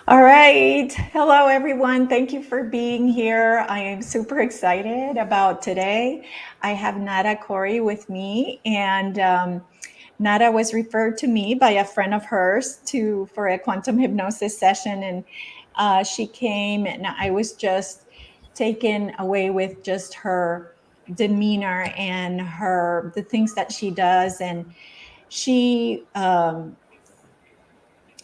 All right. Hello, everyone. Thank you for being here. I am super excited about today. I have Nada Cory with me, and Nada was referred to me by a friend of hers for a quantum hypnosis session, and she came, and I was just taken away with just her demeanor and the things that she does, and she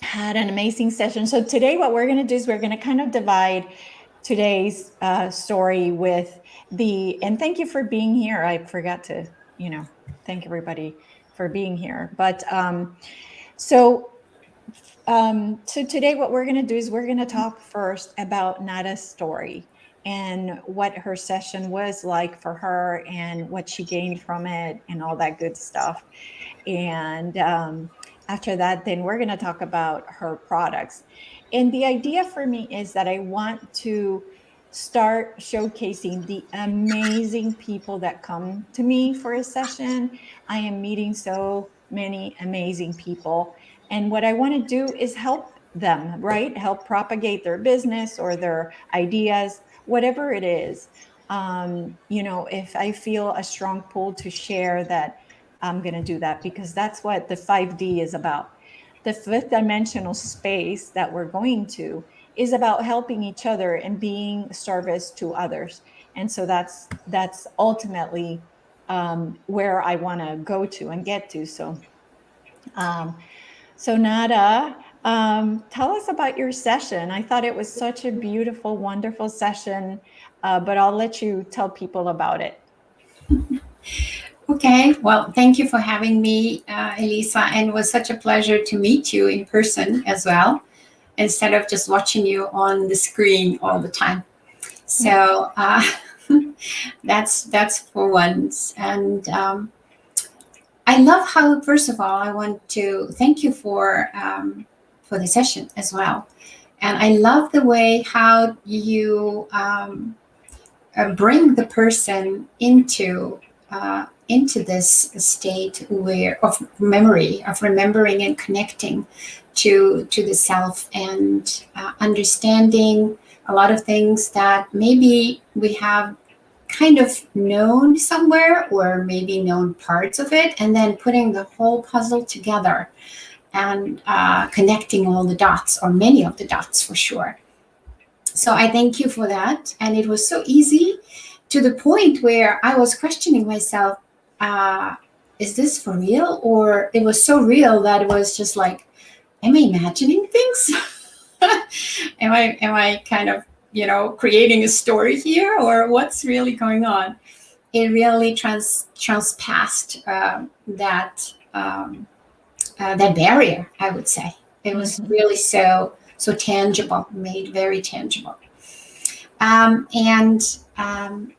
had an amazing session. So today what we're going to do is we're going to kind of divide today's story with and thank you for being here. I forgot to, thank everybody for being here. But so today what we're going to do is we're going to talk first about Nada's story and what her session was like for her and what she gained from it and all that good stuff. And after that, then we're going to talk about her products. And the idea for me is that I want to start showcasing the amazing people that come to me for a session. I am meeting so many amazing people. And what I want to do is help them, right? Help propagate their business or their ideas, whatever it is. If I feel a strong pull to share that, I'm going to do that, because that's what the 5D is about. The fifth dimensional space that we're going to is about helping each other and being service to others. And so that's ultimately where I want to go to and get to. So Nada, tell us about your session. I thought it was such a beautiful, wonderful session, but I'll let you tell people about it. Okay, well, thank you for having me, Elisa, and it was such a pleasure to meet you in person as well, instead of just watching you on the screen all the time. So that's for once. And I love how, first of all, I want to thank you for the session as well. And I love the way how you bring the person into this state of memory, of remembering and connecting to the self, and understanding a lot of things that maybe we have kind of known somewhere, or maybe known parts of it, and then putting the whole puzzle together and connecting all the dots, or many of the dots for sure. So I thank you for that. And it was so easy, to the point where I was questioning myself, is this for real? Or it was so real that it was just like, am I imagining things? am I kind of, creating a story here, or what's really going on? It really transpassed that barrier, I would say. It was really so tangible, made very tangible.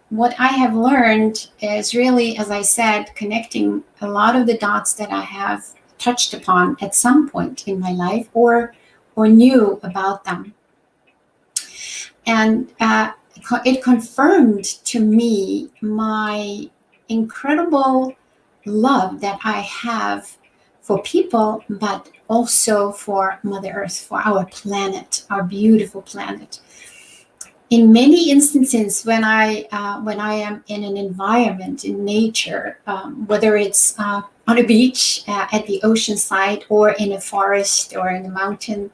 What I have learned is really, as I said, connecting a lot of the dots that I have touched upon at some point in my life, or knew about them. And it confirmed to me my incredible love that I have for people, but also for Mother Earth, for our planet, our beautiful planet. In many instances, when I am in an environment, in nature, whether it's on a beach, at the ocean side, or in a forest, or in a mountain,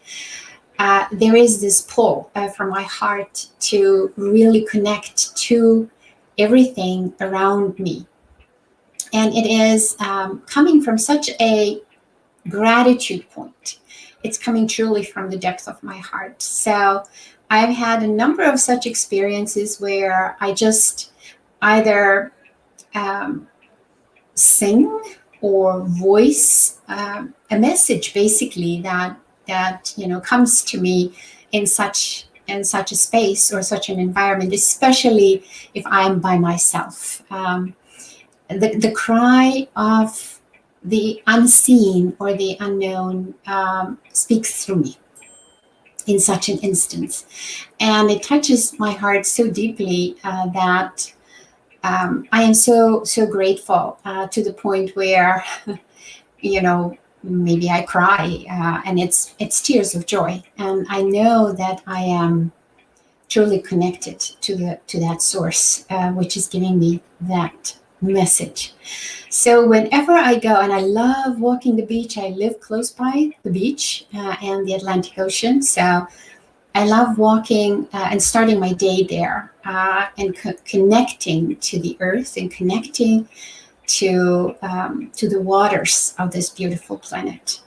there is this pull from my heart to really connect to everything around me. And it is coming from such a gratitude point. It's coming truly from the depth of my heart. So I've had a number of such experiences where I just either sing or voice a message, basically, that comes to me in such a space or such an environment, especially if I'm by myself. The cry of the unseen or the unknown speaks through me in such an instance. And it touches my heart so deeply that I am so grateful, to the point where, maybe I cry, and it's tears of joy, and I know that I am truly connected to that source, which is giving me that message. So whenever I go, and I love walking the beach, I live close by the beach and the Atlantic Ocean, so I love walking and starting my day there, and connecting to the earth and connecting to the waters of this beautiful planet.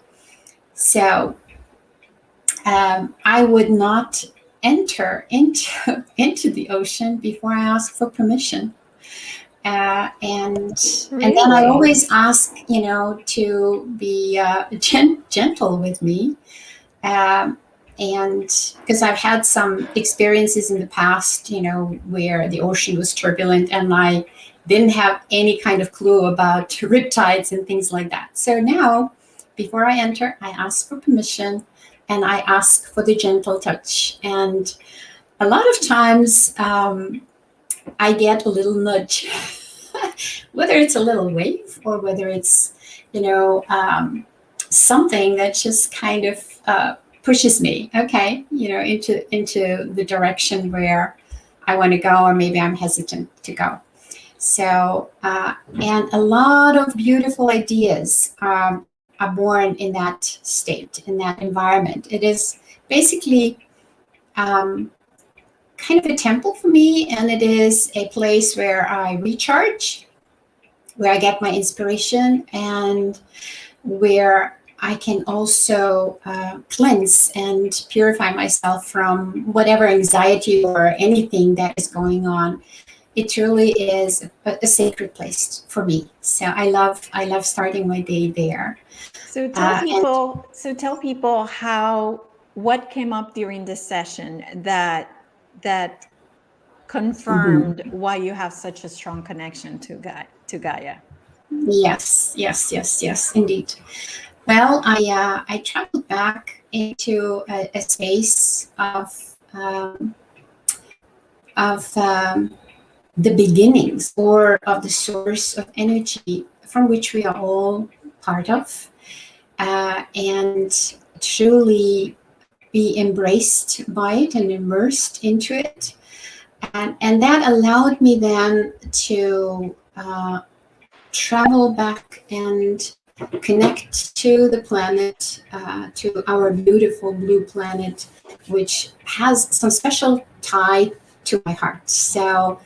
So I would not enter into the ocean before I ask for permission. And then I always ask, to be gentle with me. And because I've had some experiences in the past, where the ocean was turbulent and I didn't have any kind of clue about riptides and things like that. So now, before I enter, I ask for permission and I ask for the gentle touch. And a lot of times I get a little nudge, whether it's a little wave or whether it's, something that just kind of pushes me, into the direction where I want to go, or maybe I'm hesitant to go. So, and a lot of beautiful ideas are born in that state, in that environment. It is basically kind of a temple for me, and it is a place where I recharge, where I get my inspiration, and where I can also cleanse and purify myself from whatever anxiety or anything that is going on. It truly is a sacred place for me. So I love starting my day there. So tell people what came up during this session that confirmed why you have such a strong connection to Gaia. Yes, indeed. Well, I traveled back into a space of the beginnings, or of the source of energy from which we are all part of, and truly be embraced by it and immersed into it. And that allowed me then to travel back and connect to the planet, to our beautiful blue planet, which has some special tie to my heart. So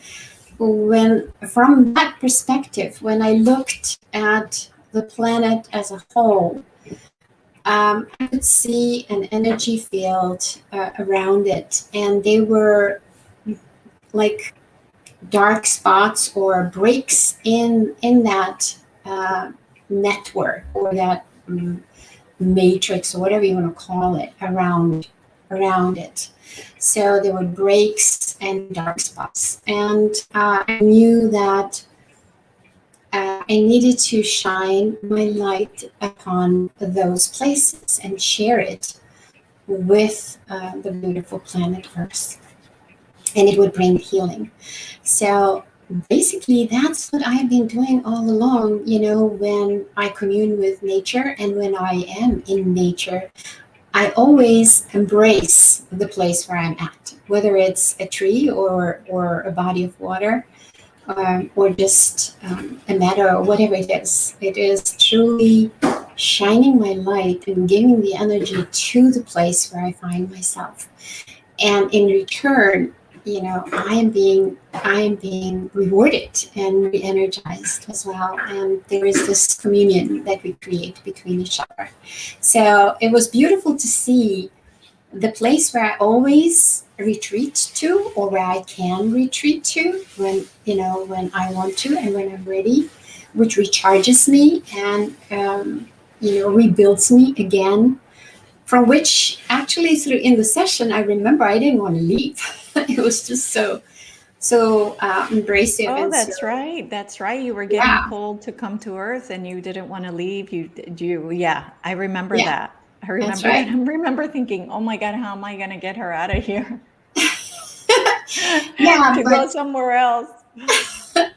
from that perspective, when I looked at the planet as a whole, I could see an energy field around it, and they were like dark spots or breaks in that network, or that matrix, or whatever you want to call it, around it. So there were breaks and dark spots, and I knew that I needed to shine my light upon those places and share it with the beautiful planet Earth, and it would bring healing. So basically, that's what I've been doing all along. When I commune with nature and when I am in nature, I always embrace the place where I'm at, whether it's a tree or a body of water, or just a meadow, or whatever it is. It is truly shining my light and giving the energy to the place where I find myself. And in return, I am being rewarded and re-energized as well. And there is this communion that we create between each other. So it was beautiful to see the place where I always retreat to, or where I can retreat to when I want to and when I'm ready, which recharges me and rebuilds me again. From which, actually, through in the session, I remember I didn't want to leave. It was just so embracive. Oh, that's right. That's right. You were getting pulled to come to Earth, and you didn't want to leave. Yeah, I remember that. I remember that. I remember thinking, oh my God, how am I going to get her out of here? To go somewhere else.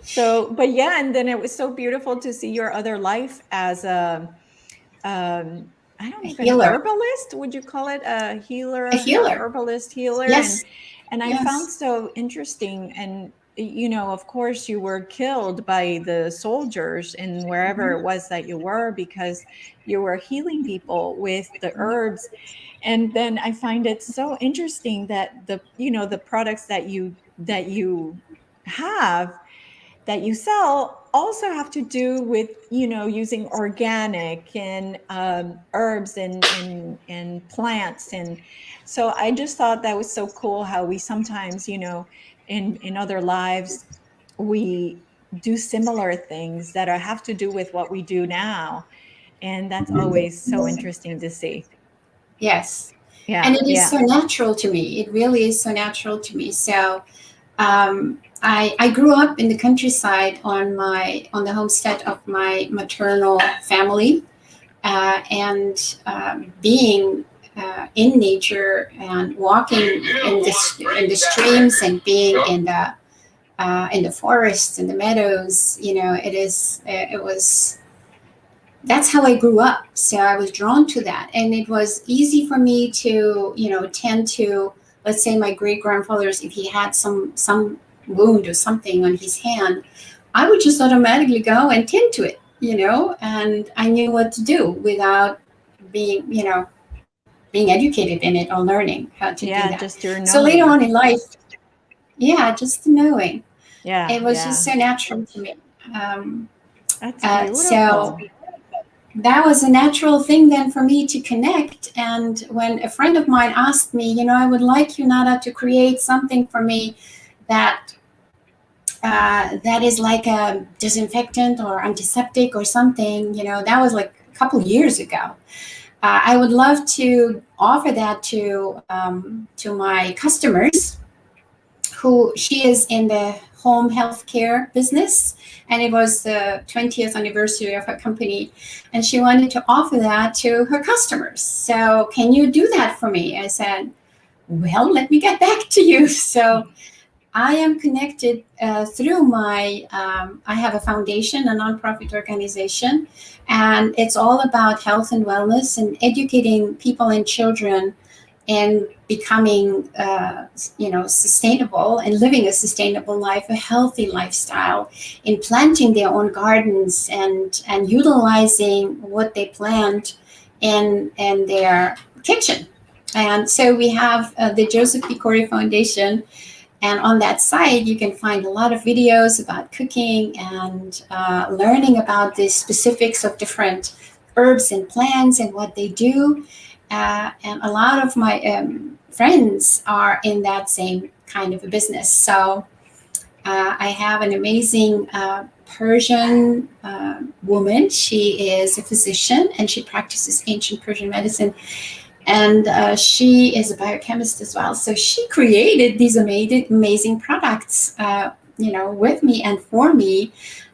So, but yeah, and then it was so beautiful to see your other life as a I don't A even healer. herbalist. Would you call it a healer, A healer. herbalist healer? Yes. And I found Yes. so interesting. And of course, you were killed by the soldiers in wherever it was that you were, because you were healing people with the herbs. And then I find it so interesting that the products that you have, that you sell, also have to do with using organic and herbs and plants. And so I just thought that was so cool how we sometimes in other lives we do similar things that have to do with what we do now, and that's always so interesting to see. Yes. And Yeah, it is yeah. so natural to me. It really is so natural to me. So I grew up in the countryside on the homestead of my maternal family, and being in nature and walking in the streams and being in the forests and the meadows. It was that's how I grew up. So I was drawn to that. And it was easy for me to, tend to, let's say my great grandfather's, if he had some wound or something on his hand, I would just automatically go and tend to it, and I knew what to do without being, being educated in it or learning how to do Yeah, that. just your So later knowing. on in life, yeah, just knowing. Yeah, It was just yeah. so natural to me. Um, That's so beautiful. that was a natural thing then for me to connect. And when a friend of mine asked me, I would like you, Nada, to create something for me that that is like a disinfectant or antiseptic or something, that was like a couple years ago. I would love to offer that to my customers, who she is in the home healthcare business, and it was the 20th anniversary of her company, and she wanted to offer that to her customers. So can you do that for me? I said, well, let me get back to you. So I am connected through I have a foundation, a nonprofit organization, and it's all about health and wellness and educating people and children and becoming, sustainable and living a sustainable life, a healthy lifestyle, in planting their own gardens and utilizing what they plant in their kitchen. And so we have the Joseph P. Cory Foundation, and on that site, you can find a lot of videos about cooking and learning about the specifics of different herbs and plants and what they do. And a lot of my friends are in that same kind of a business. So I have an amazing Persian woman. She is a physician and she practices ancient Persian medicine. And she is a biochemist as well. So she created these amazing products, with me and for me.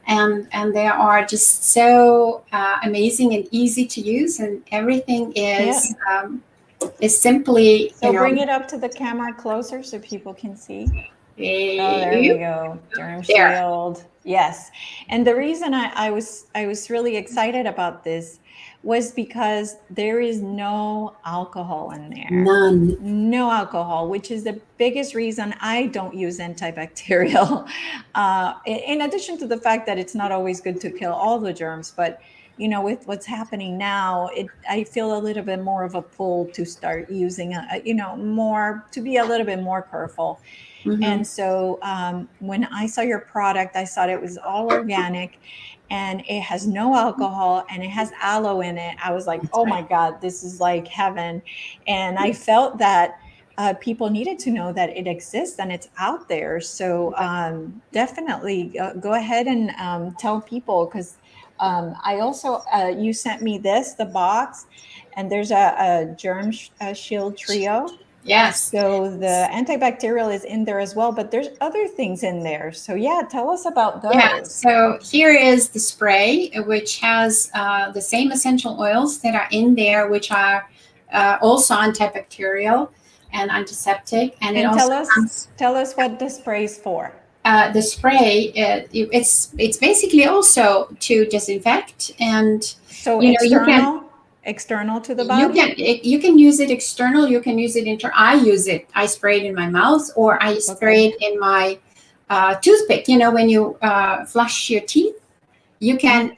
And they are just so amazing and easy to use. And everything is simply, So bring it up to the camera closer so people can see. Oh, there we go. Germ there. Shield. Yes. And the reason I was really excited about this was because there is no alcohol in there. None. No alcohol, which is the biggest reason I don't use antibacterial. In addition to the fact that it's not always good to kill all the germs, but with what's happening now, I feel a little bit more of a pull to start using more, to be a little bit more careful. Mm-hmm. And so when I saw your product, I thought it was all organic and it has no alcohol and it has aloe in it. I was like, oh my God, this is like heaven. And I felt that people needed to know that it exists and it's out there. So definitely go ahead and tell people, because I also, you sent me the box, and there's a germ shield trio. Yes. So the antibacterial is in there as well, but there's other things in there. So yeah, tell us about those. Yeah, so here is the spray, which has the same essential oils that are in there, which are also antibacterial and antiseptic. And it also tell us what the spray is for. The spray, it's basically also to disinfect. And so external. external to the You body? you can use it external. You can use it I use it. I spray it in my mouth, or I spray it in my toothpick. You know, when you flush your teeth, you can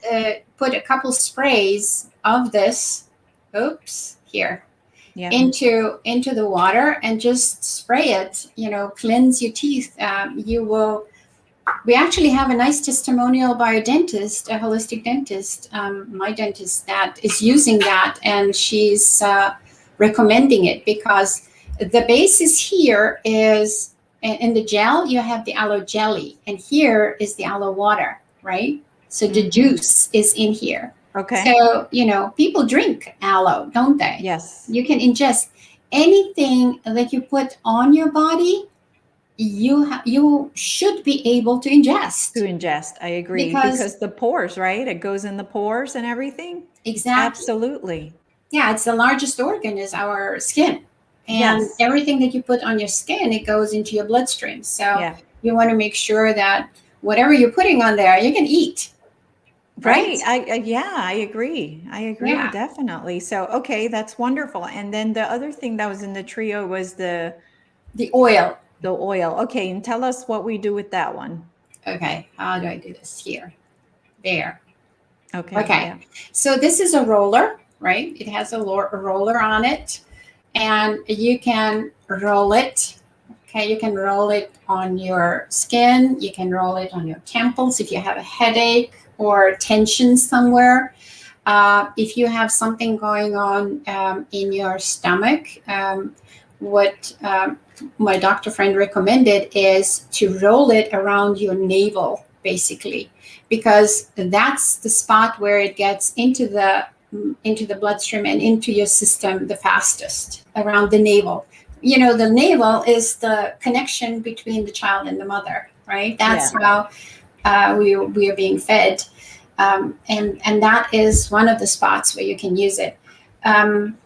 put a couple sprays of this. Oops, here. Yeah. Into the water and just spray it. You know, cleanse your teeth. You will. We actually have a nice testimonial by a dentist, a holistic dentist, my dentist, that is using that, and she's recommending it because the basis here is in the gel, you have the aloe jelly, and here is the aloe water, right? So the juice is in here. Okay. So, you know, people drink aloe, don't they? Yes. You can ingest anything that you put on your body. You should be able to ingest. I agree. Because the pores, right? It goes in the pores and everything. Exactly. Absolutely. Yeah, it's the largest organ is our skin. And everything that you put on your skin, it goes into your bloodstream. So you want to make sure that whatever you're putting on there, you can eat. Right. I agree. Yeah. Definitely. So, okay, that's wonderful. And then the other thing that was in the trio was the oil. The oil. Okay. And tell us what we do with that one. Okay. How do I do this? Here. There. Okay. Okay. Yeah. So this is a roller, right? It has a roller on it, and you can roll it. Okay. You can roll it on your skin. You can roll it on your temples if you have a headache or tension somewhere. If you have something going on in your stomach, what my doctor friend recommended is to roll it around your navel, basically, because that's the spot where it gets into the bloodstream and into your system the fastest, around the navel. You know, the navel is the connection between the child and the mother, right? That's how we are being fed. And that is one of the spots where you can use it.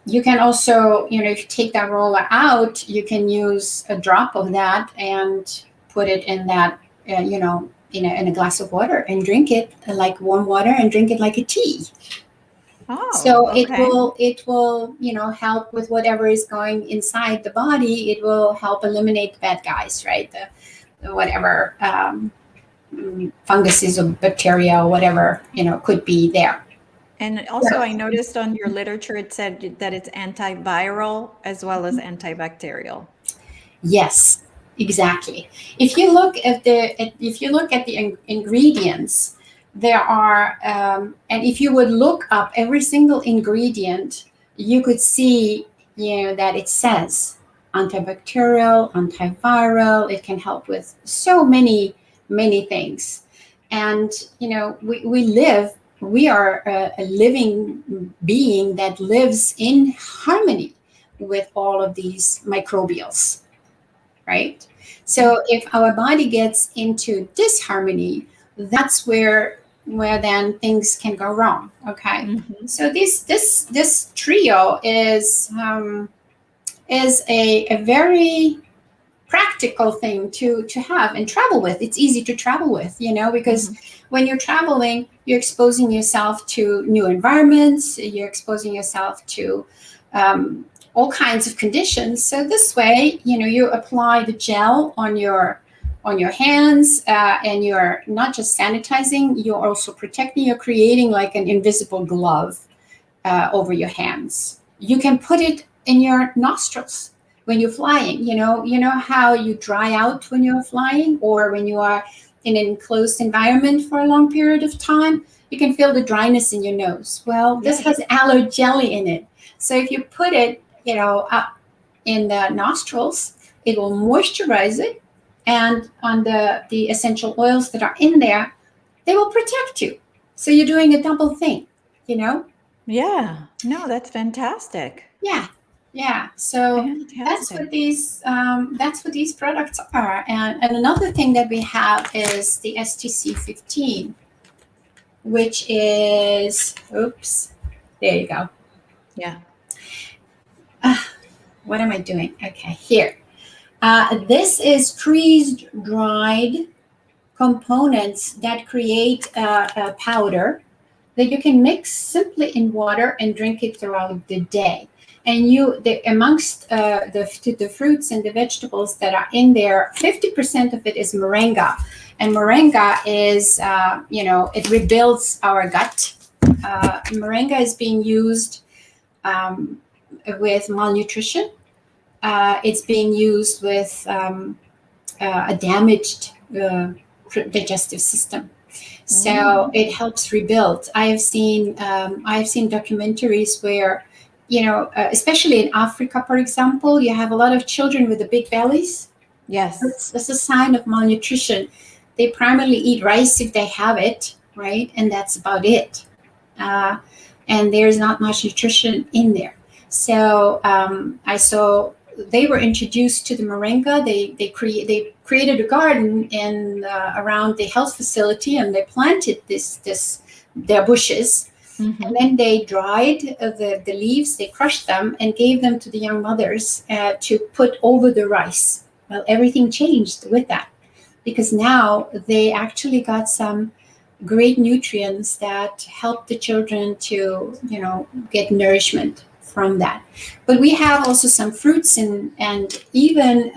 You can also, you know, if you take that roller out, you can use a drop of that and put it in that, you know, in a glass of water and drink it like warm water and drink it like a tea. Oh, so okay. it will, you know, help with whatever is going inside the body. It will help eliminate the bad guys, right? The whatever funguses or bacteria or whatever, you know, could be there. And also, I noticed on your literature, it said that it's antiviral as well as antibacterial. Yes, exactly. If you look at the ingredients, there are, and if you would look up every single ingredient, you could see, you know, that it says antibacterial, antiviral. It can help with so many things. And you know, we are a living being that lives in harmony with all of these microbials, right? So if our body gets into disharmony, that's where then things can go wrong. Okay. So this trio is a very practical thing to have and travel with. It's easy to travel with, you know, because when you're traveling, you're exposing yourself to new environments, you're exposing yourself to all kinds of conditions. So this way, you know, you apply the gel on your hands, and you're not just sanitizing, you're also protecting. You're creating like an invisible glove over your hands. You can put it in your nostrils when you're flying. You know how you dry out when you're flying, or when you are in an enclosed environment for a long period of time, you can feel the dryness in your nose. Well, this has aloe jelly in it. So if you put it, you know, up in the nostrils, it will moisturize it, and on the essential oils that are in there, they will protect you. So you're doing a double thing, you know? Yeah. No, that's fantastic. Yeah. So that's what these products are. And another thing that we have is the STC 15, which is, oops, there you go. Yeah. What am I doing? Okay, here. This is freeze-dried components that create a powder that you can mix simply in water and drink it throughout the day. And amongst the fruits and the vegetables that are in there, 50% of it is moringa. And moringa is, it rebuilds our gut. Moringa is being used with malnutrition. It's being used with a damaged digestive system. So it helps rebuild. I've seen documentaries where, especially in Africa, for example, you have a lot of children with the big bellies. Yes. That's a sign of malnutrition. They primarily eat rice if they have it, right? And that's about it. And there's not much nutrition in there. So I saw they were introduced to the moringa. They created a garden in around the health facility, and they planted their bushes. Mm-hmm. And then they dried the leaves, they crushed them and gave them to the young mothers to put over the rice. Well, everything changed with that, because now they actually got some great nutrients that help the children to, get nourishment from that. But we have also some fruits and even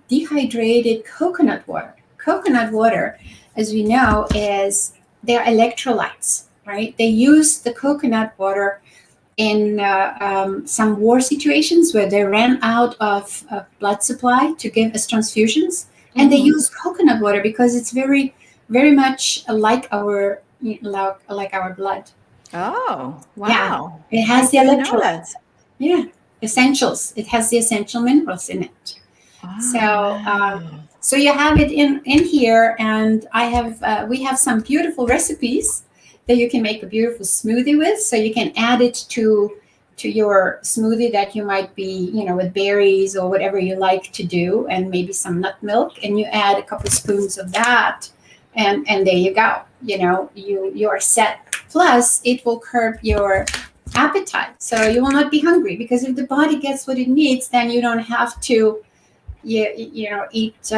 dehydrated coconut water. Coconut water, as we know, they're electrolytes. Right? They use the coconut water in some war situations where they ran out of blood supply to give as transfusions. Mm-hmm. And they use coconut water because it's very, very much like our blood. Oh, wow. Yeah. It has the electrolytes. Yeah, essentials. It has the essential minerals in it. Oh, so you have it in here, and we have some beautiful recipes that you can make a beautiful smoothie with. So you can add it to your smoothie that you might be, with berries or whatever you like to do, and maybe some nut milk, and you add a couple spoons of that, and there you go. You are set. Plus, it will curb your appetite, so you will not be hungry, because if the body gets what it needs, then you don't have to, eat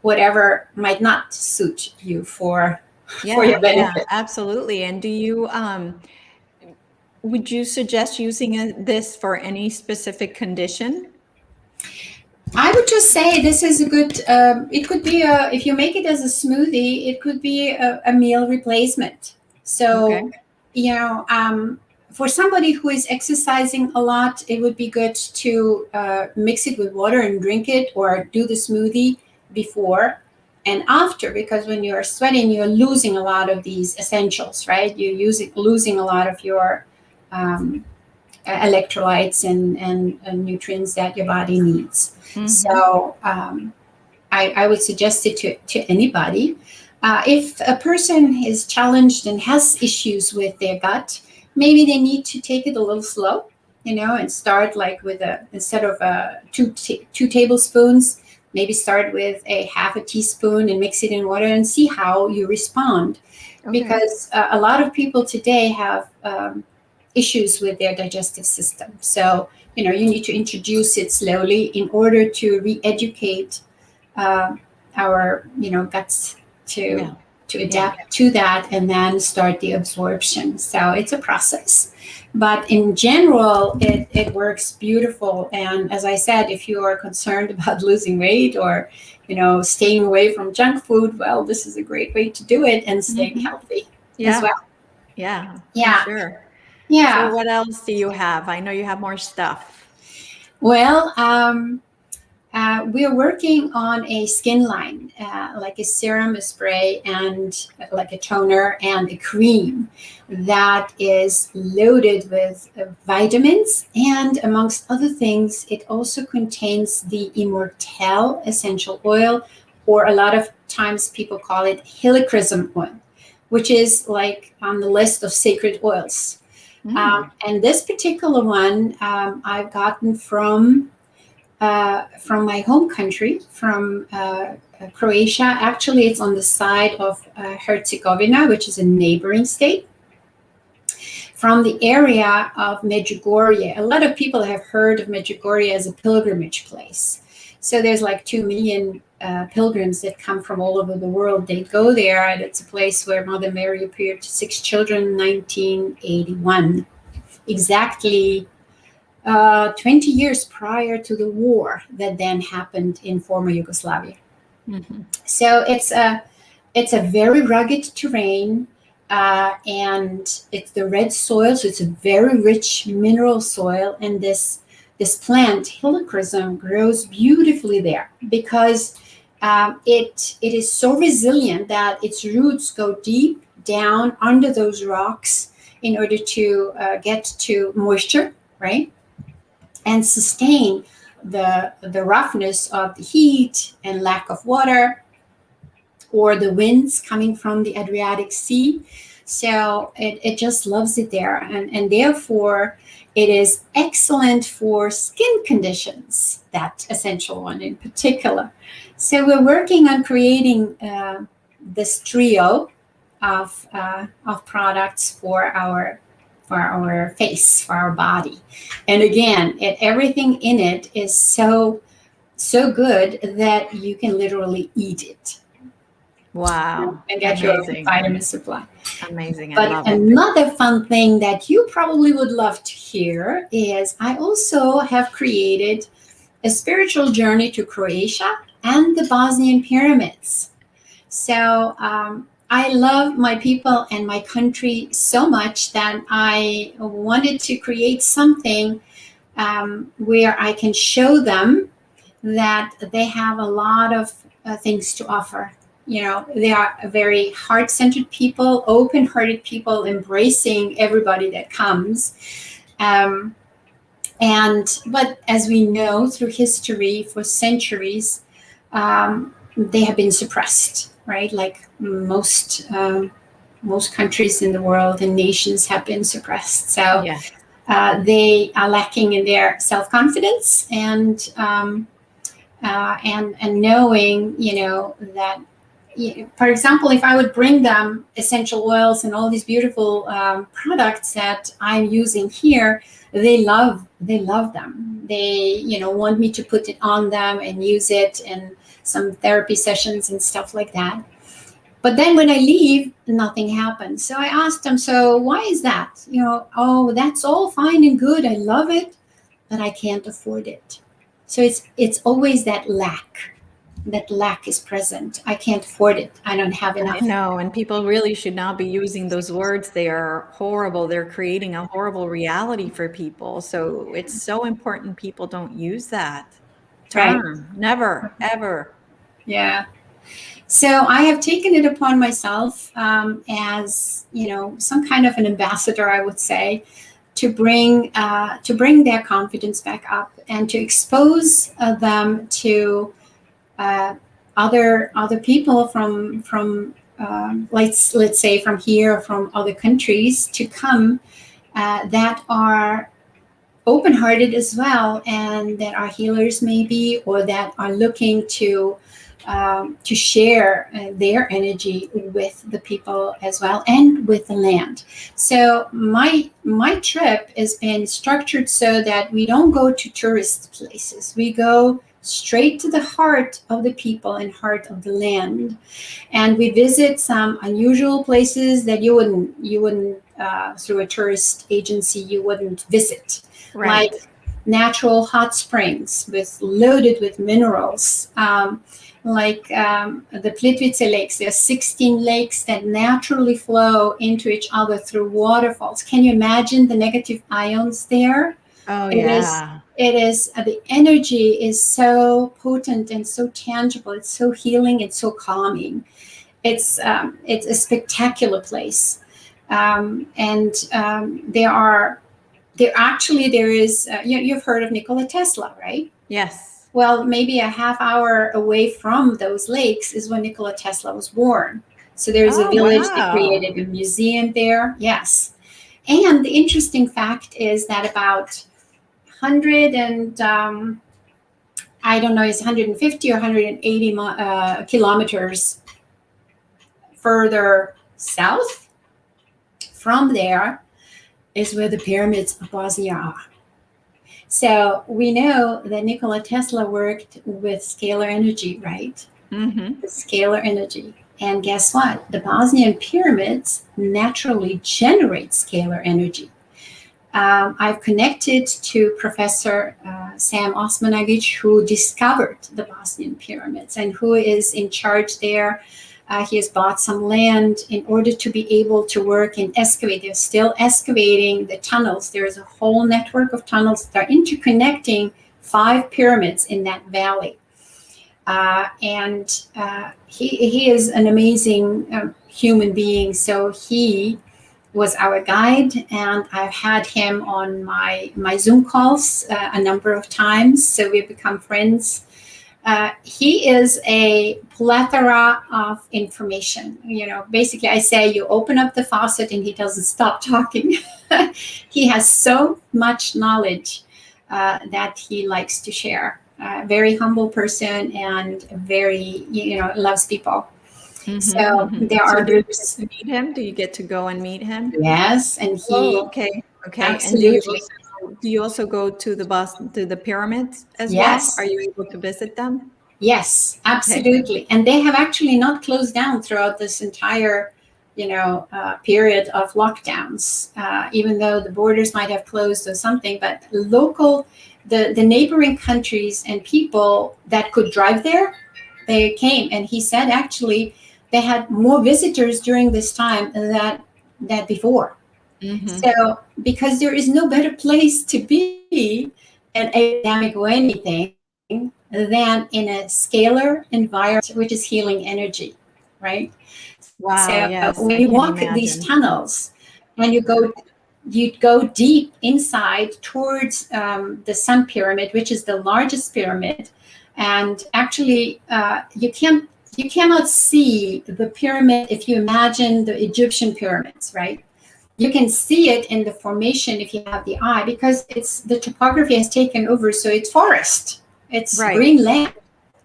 whatever might not suit you for your benefit. Yeah, absolutely. And do you would you suggest using this for any specific condition? I would just say this is a good, it could be if you make it as a smoothie, it could be a meal replacement. So, for somebody who is exercising a lot, it would be good to mix it with water and drink it, or do the smoothie before and after, because when you're sweating, you're losing a lot of these essentials, right? You're losing a lot of your electrolytes and nutrients that your body needs. Mm-hmm. So I would suggest it to anybody. If a person is challenged and has issues with their gut, maybe they need to take it a little slow, and start like with instead of 2 tablespoons, maybe start with a half a teaspoon and mix it in water and see how you respond. Okay. Because a lot of people today have issues with their digestive system. So, you need to introduce it slowly in order to re-educate our, guts to adapt to that, and then start the absorption. So it's a process. But in general, it works beautiful. And as I said, if you are concerned about losing weight or, staying away from junk food, well, this is a great way to do it and staying healthy as well. Yeah. Yeah. Sure. Yeah. So what else do you have? I know you have more stuff. Well, we're working on a skin line, like a serum, a spray, and like a toner and a cream that is loaded with vitamins. And amongst other things, it also contains the Immortelle essential oil, or a lot of times people call it helichrysum oil, which is like on the list of sacred oils. And this particular one I've gotten from my home country, from Croatia. Actually, it's on the side of Herzegovina, which is a neighboring state. From the area of Medjugorje. A lot of people have heard of Medjugorje as a pilgrimage place. So there's like 2 million pilgrims that come from all over the world. They go there, and it's a place where Mother Mary appeared to 6 children in 1981, exactly 20 years prior to the war that then happened in former Yugoslavia. Mm-hmm. So it's a very rugged terrain, and it's the red soil, so it's a very rich mineral soil, and this plant, helichrysum, grows beautifully there because it is so resilient that its roots go deep down under those rocks in order to get to moisture, right? And sustain the roughness of the heat and lack of water, or the winds coming from the Adriatic Sea. So it just loves it there. And therefore, it is excellent for skin conditions, that essential one in particular. So we're working on creating this trio of products for our face, for our body. And again, everything in it is so good that you can literally eat it. Wow. And get Amazing. your vitamin supply. Amazing. I But love it. another fun thing that you probably would love to hear is I also have created a spiritual journey to Croatia and the Bosnian pyramids. So I love my people and my country so much that I wanted to create something where I can show them that they have a lot of things to offer. You know, they are a very heart-centered people, open-hearted people, embracing everybody that comes. But as we know through history for centuries, they have been suppressed, right? Like most countries in the world and nations have been suppressed. So Yeah. they are lacking in their self-confidence and knowing, that, for example, if I would bring them essential oils and all these beautiful products that I'm using here, they love them. They, want me to put it on them and use it in some therapy sessions and stuff like that. But then when I leave, nothing happens. So I asked them, so why is that? Oh, that's all fine and good. I love it, but I can't afford it. So it's always that lack. That lack is present. I can't afford it. I don't have enough. I know, and people really should not be using those words. They are horrible. They're creating a horrible reality for people. So it's so important people don't use that term. Right. Never, ever. Yeah. So I have taken it upon myself as, some kind of an ambassador, I would say, to bring their confidence back up and to expose them to other people from let's say from here, from other countries, to come that are open-hearted as well, and that are healers maybe, or that are looking to share their energy with the people as well, and with the land. So my trip has been structured so that we don't go to tourist places. We go straight to the heart of the people and heart of the land, and we visit some unusual places that you wouldn't through a tourist agency you wouldn't visit. Right. Like natural hot springs loaded with minerals. Like the Plitvice lakes, there are 16 lakes that naturally flow into each other through waterfalls. Can you imagine the negative ions there? Oh, yeah. It is the energy is so potent and so tangible. It's so healing. It's so calming. It's a spectacular place, and there is you've heard of Nikola Tesla, right? Yes. Well, maybe a half hour away from those lakes is when Nikola Tesla was born. So there's a village that created a museum there. Yes. And the interesting fact is that about 100 and I don't know, it's 150 or 180 kilometers further south from there is where the pyramids of Bosnia are. So we know that Nikola Tesla worked with scalar energy, right? Mm-hmm. The scalar energy. And guess what? The Bosnian pyramids naturally generate scalar energy. I've connected to Professor Sam Osmanagic, who discovered the Bosnian pyramids and who is in charge there. He has bought some land in order to be able to work and excavate. They're still excavating the tunnels. There's a whole network of tunnels that are interconnecting 5 pyramids in that valley. And he is an amazing human being. So he was our guide, and I've had him on my Zoom calls a number of times. So we've become friends. He is a plethora of information. You know, basically, I say you open up the faucet and he doesn't stop talking. He has so much knowledge that he likes to share. Very humble person and very, loves people. Mm-hmm, So mm-hmm. there are do you get groups. to meet him? Do you get to go and meet him? Yes, and he. Oh, okay. Absolutely. And do you also go to the pyramids as Yes. well? Are you able to visit them? Yes, absolutely. And they have actually not closed down throughout this entire, period of lockdowns, even though the borders might have closed or something. But the neighboring countries and people that could drive there, they came. And he said actually they had more visitors during this time than before. Mm-hmm. So because there is no better place to be an epidemic or anything than in a scalar environment, which is healing energy, right? Wow, so yes, when I you can walk imagine. these tunnels and you go deep inside towards the Sun Pyramid, which is the largest pyramid, and actually you cannot see the pyramid if you imagine the Egyptian pyramids, right? You can see it in the formation if you have the eye, because the topography has taken over, so it's forest, it's green land,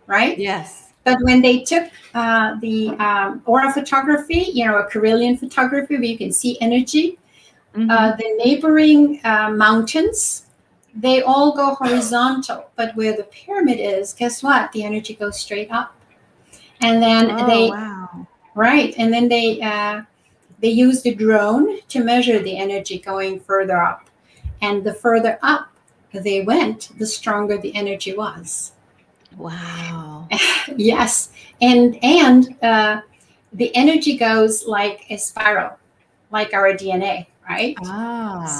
right? Yes. But when they took the aura photography, a Carillion photography where you can see energy, the neighboring mountains, they all go horizontal. But where the pyramid is, guess what? The energy goes straight up. And then right. And then they use the drone to measure the energy going further up. And the further up they went, the stronger the energy was. Wow. Yes. And the energy goes like a spiral, like our DNA, right?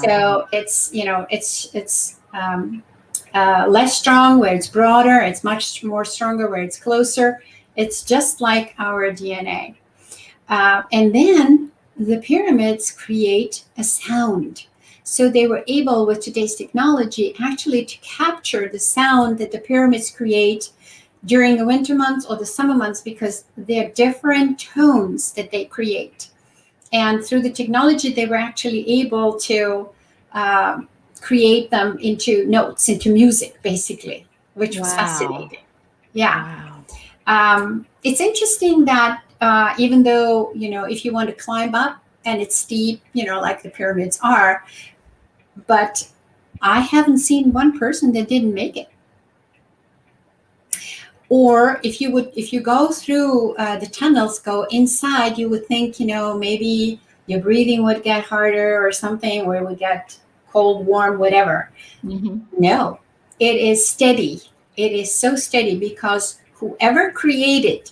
So it's, it's less strong where it's broader. It's much more stronger where it's closer. It's just like our DNA. And then the pyramids create a sound. So they were able, with today's technology, actually to capture the sound that the pyramids create during the winter months or the summer months, because they're different tones that they create. And through the technology, they were actually able to create them into notes, into music, basically, which was fascinating. Yeah. Wow. It's interesting that even though, if you want to climb up and it's steep, like the pyramids are, but I haven't seen one person that didn't make it. Or if you go through the tunnels, go inside, you would think, maybe your breathing would get harder or something, or it would get cold, warm, whatever. Mm-hmm. No, it is steady. It is so steady because whoever created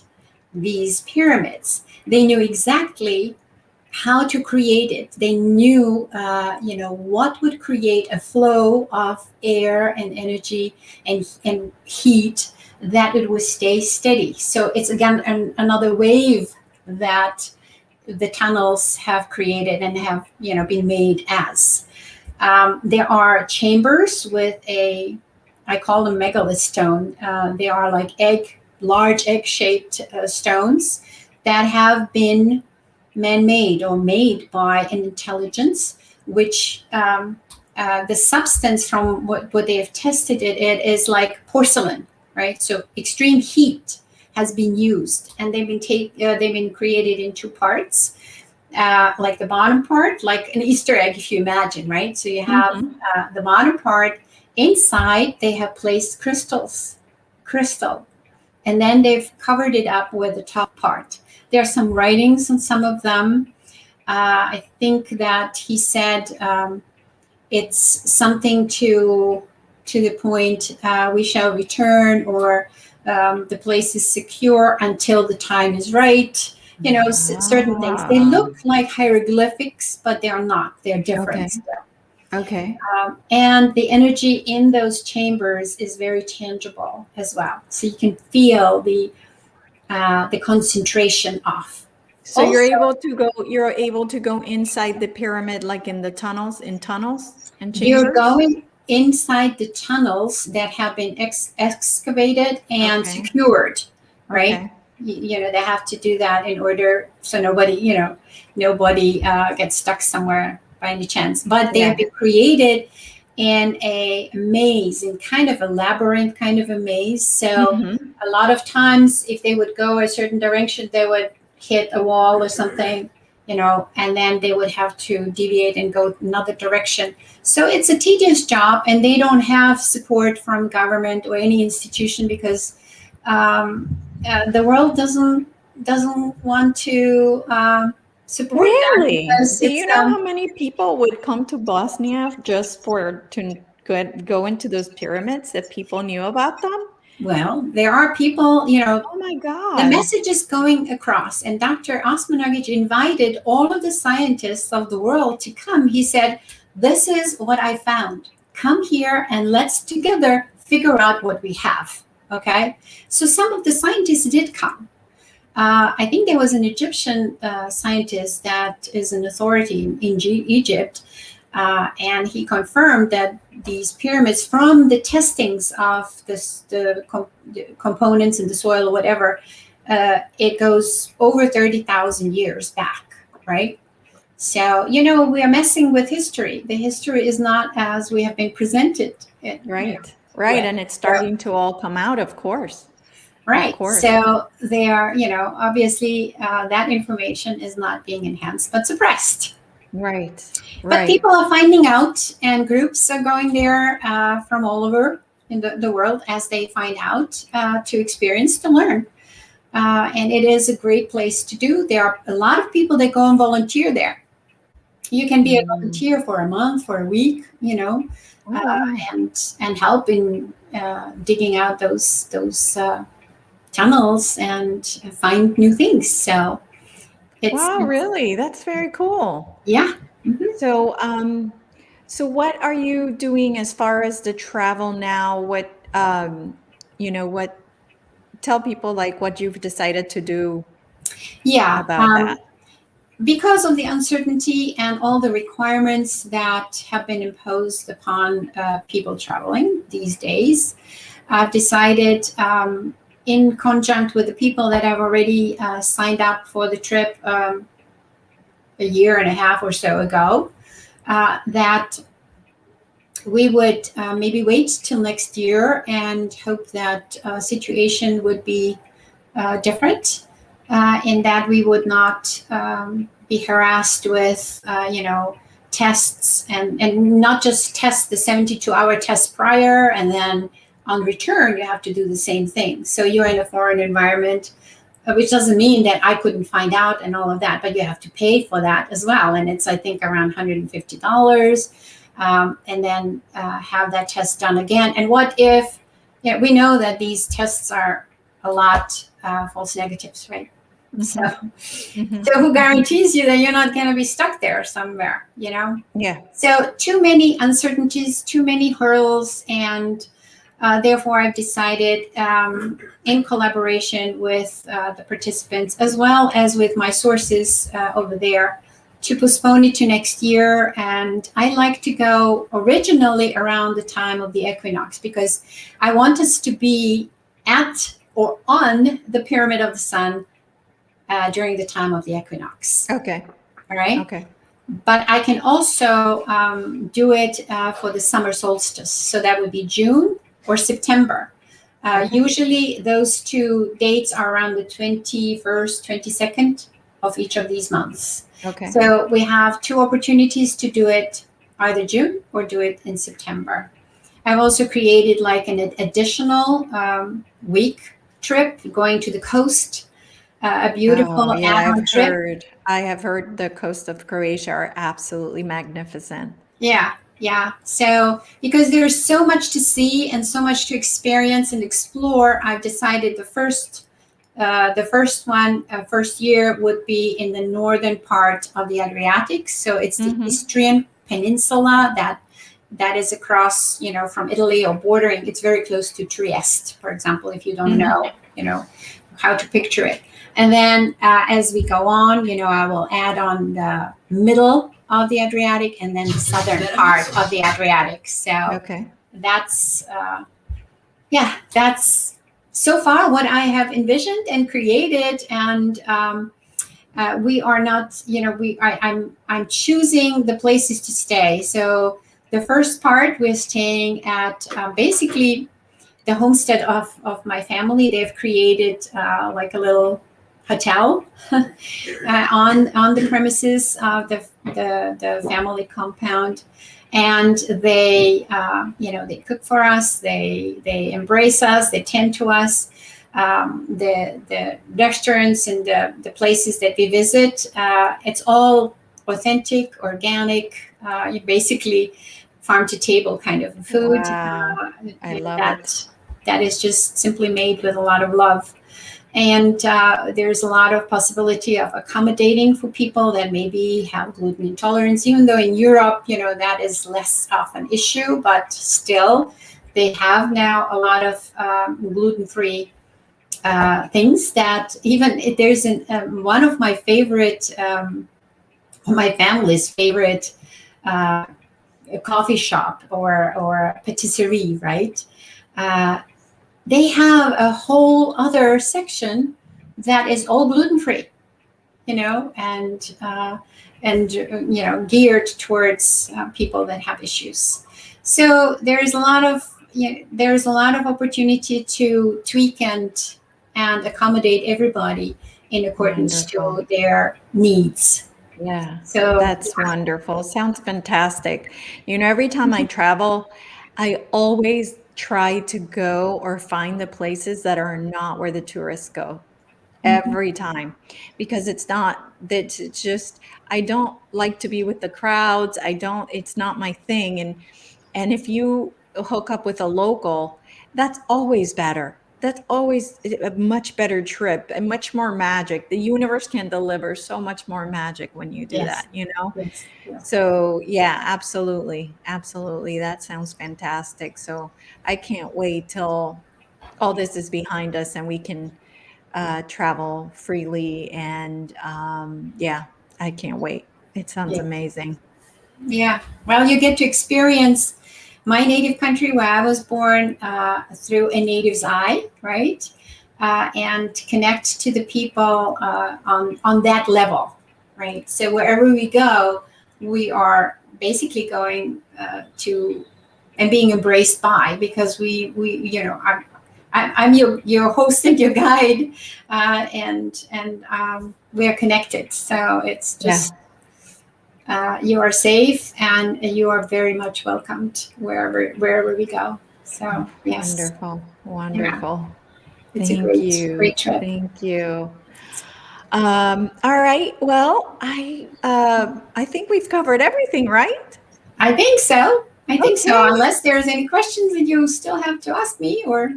these pyramids, they knew exactly how to create it. They knew, what would create a flow of air and energy and heat that it would stay steady. So it's again another wave that the tunnels have created and have been made as. There are chambers with I call them megalith stone. They are like large egg-shaped stones that have been man-made or made by an intelligence, which the substance from what they have tested it is like porcelain, right? So extreme heat has been used, and they've been created in 2 parts. Like the bottom part, like an Easter egg, if you imagine, right? So you have the bottom part inside they have placed crystal, and then they've covered it up with the top part. There are some writings on some of them. I think that he said it's something to the point, we shall return, or the place is secure until the time is right. Certain things. They look like hieroglyphics, but they are not. They're different. Okay. And the energy in those chambers is very tangible as well. So you can feel the concentration of. So also, you're able to go inside the pyramid, like in tunnels and chambers? You're going inside the tunnels that have been excavated and secured, right? Okay. They have to do that in order so nobody gets stuck somewhere by any chance. But they have been created in a maze, in kind of a labyrinth, kind of a maze. So a lot of times, if they would go a certain direction, they would hit a wall or something, and then they would have to deviate and go another direction. So it's a tedious job, and they don't have support from government or any institution because the world doesn't want to support. Really? Do you know how many people would come to Bosnia just to go into those pyramids if people knew about them? Well, there are people, Oh my God. The message is going across. And Dr. Osmanagic invited all of the scientists of the world to come. He said, this is what I found. Come here and let's together figure out what we have. Okay? So some of the scientists did come. I think there was an Egyptian scientist that is an authority in Egypt. And he confirmed that these pyramids, from the testings of the components in the soil or whatever, it goes over 30,000 years back, right? So, we are messing with history. The history is not as we have been presented. Right. And it's starting to all come out, of course. Right. So they are, obviously that information is not being enhanced, but suppressed. Right. But people are finding out, and groups are going there from all over in the world as they find out, to experience, to learn. And it is a great place to do. There are a lot of people that go and volunteer there. You can be a volunteer for a month, for a week, and help in digging out those tunnels and find new things. So wow, really? That's very cool. Yeah. So, so what are you doing as far as the travel now? What, tell people like what you've decided to do. Yeah. About that. Because of the uncertainty and all the requirements that have been imposed upon people traveling these days, I've decided, in conjunct with the people that have already signed up for the trip a year and a half or so ago, that we would maybe wait till next year and hope that situation would be different, in that we would not be harassed with, tests and not just test the 72-hour test prior and then on return, you have to do the same thing. So you're in a foreign environment, which doesn't mean that I couldn't find out and all of that, but you have to pay for that as well. And it's, I think, around $150, and then have that test done again. And what if, we know that these tests are a lot false negatives, right? So who guarantees you that you're not going to be stuck there somewhere, Yeah. So too many uncertainties, too many hurdles, and therefore, I've decided, in collaboration with the participants, as well as with my sources over there, to postpone it to next year. And I like to go originally around the time of the equinox, because I want us to be at or on the pyramid of the sun during the time of the equinox. Okay. All right. Okay. But I can also do it for the summer solstice. So that would be June or September. Usually those two dates are around the 21st, 22nd of each of these months. Okay. So we have two opportunities to do it, either June or do it in September. I've also created like an additional week trip going to the coast, a Oh, beautiful yeah, add-on trip. I have heard the coast of Croatia are absolutely magnificent. Yeah, yeah. So because there's so much to see and so much to experience and explore, I've decided first year would be in the northern part of the Adriatic. So it's the Mm-hmm. Istrian Peninsula that is across, from Italy or bordering. It's very close to Trieste, for example, if you don't Mm-hmm. know, how to picture it. And then as we go on, I will add on the middle of the Adriatic and then the southern part of the Adriatic. So Okay. that's, that's so far what I have envisioned and created. And we are not, I'm choosing the places to stay. So the first part, we're staying at basically the homestead of my family. They've created like a little hotel on the premises of the family compound, and they cook for us. They embrace us. They tend to us. The restaurants and the places that we visit, it's all authentic, organic, basically farm to table kind of food Wow. I love it. that is just simply made with a lot of love. And there's a lot of possibility of accommodating for people that maybe have gluten intolerance, even though in Europe, that is less of an issue, but still they have now a lot of gluten-free things that even if there's one of my favorite, my family's favorite coffee shop or patisserie, right? They have a whole other section that is all gluten free, and geared towards people that have issues. So there's a lot of opportunity to tweak and accommodate everybody in accordance Wonderful. to their needs. Yeah, So that's wonderful. Sounds fantastic. Every time I travel, I always try to go or find the places that are not where the tourists go. mhm, Every time, because it's not that it's just I don't like to be with the crowds. It's not my thing. And if you hook up with a local, that's always better. That's always a much better trip and much more magic. The universe can deliver so much more magic when you do yes, that. yes, yes. So yeah, absolutely. Absolutely. That sounds fantastic. So I can't wait till all this is behind us and we can travel freely. And yeah, I can't wait. It sounds Yeah. amazing. Yeah. Well, you get to experience my native country where I was born through a native's eye, right? And connect to the people on that level, right? So wherever we go, we are basically going to and being embraced by, because I'm your host and your guide, and we are connected. So it's Yeah. just you are safe and you are very much welcomed wherever we go. So yes, Wonderful. yeah, Wonderful. it's a Thank great you. great trip. Thank you. All right. Well, I think we've covered everything, right? I think so. I think so. Okay. Unless there's any questions that you still have to ask me, or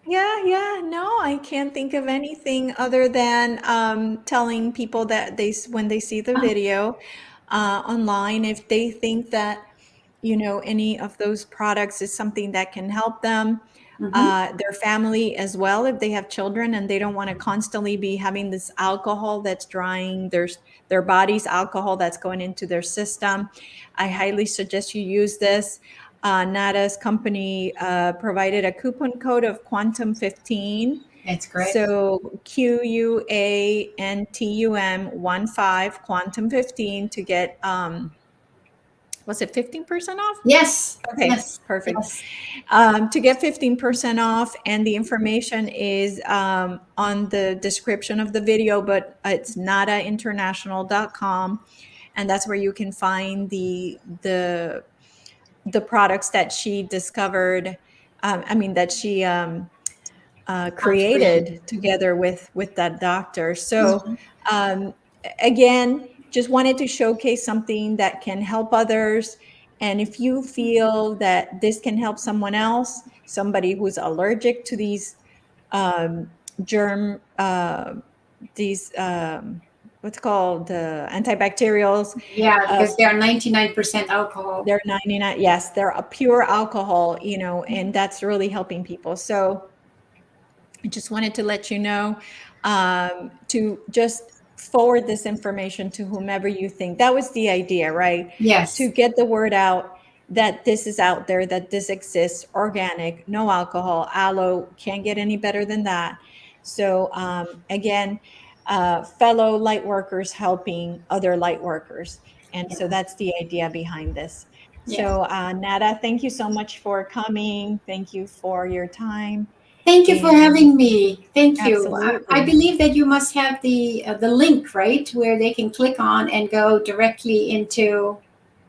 Yeah, yeah. No, I can't think of anything other than telling people that when they see the video online, if they think that, any of those products is something that can help them, mhm. their family as well, if they have children and they don't want to constantly be having this alcohol that's drying their body's alcohol that's going into their system, I highly suggest you use this. Nada's company provided a coupon code of Quantum 15. That's great. So QUANTUM 15 Quantum 15 to get was it 15% off? Yes, Okay, yes, perfect. yes. To get 15% off, and the information is on the description of the video, but it's nadainternational.com, and that's where you can find the the products that she discovered. That she created together with that doctor. So again, just wanted to showcase something that can help others. And if you feel that this can help someone else, somebody who's allergic to these germ, these what's called the antibacterials. Yeah, because they are 99% alcohol. They're 99. Yes, they're a pure alcohol, and that's really helping people. So I just wanted to let you know, to just forward this information to whomever you think. That was the idea, right? Yes. To get the word out that this is out there, that this exists, organic, no alcohol, aloe, can't get any better than that. So again, fellow light workers helping other light workers. And so that's the idea behind this. Yes. So Nada, thank you so much for coming. Thank you for your time. Thank you for having me. Thank you. Absolutely. I believe that you must have the link, right, where they can click on and go directly into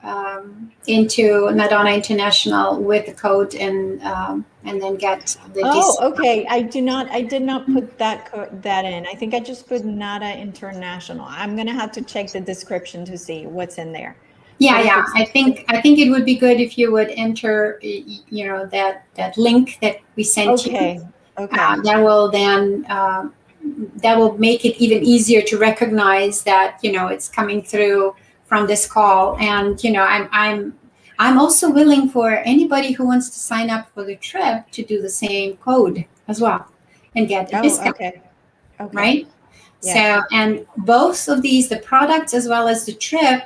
Madonna International with the code and then get the discount. Okay. I did not put that in. I think I just put Nada International. I'm gonna have to check the description to see what's in there. Yeah. I think it would be good if you would enter, that link that we sent you. Okay. That will then that will make it even easier to recognize that it's coming through from this call. And I'm also willing for anybody who wants to sign up for the trip to do the same code as well and get a discount. Okay. Right. Yeah. So, and both of these, the products as well as the trip,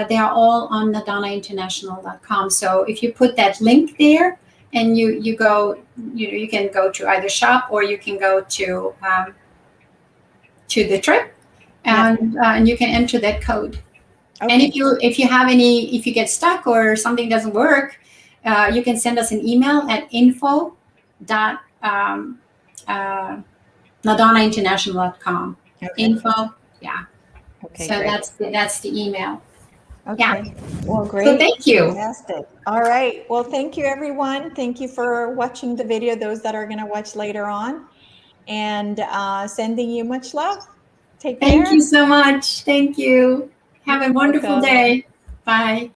they are all on madonnainternational.com. So if you put that link there and you go, you can go to either shop or you can go to the trip, and you can enter that code. Okay. And if you get stuck or something doesn't work, you can send us an email at info.madonnainternational.com. Okay. Info, yeah. Okay. So great. That's the email. Okay. Yeah. Well, great. So thank you. Fantastic. All right. Well, thank you, everyone. Thank you for watching the video, those that are going to watch later on, and sending you much love. Take care. Thank you so much. Thank you. Have a wonderful day. Bye.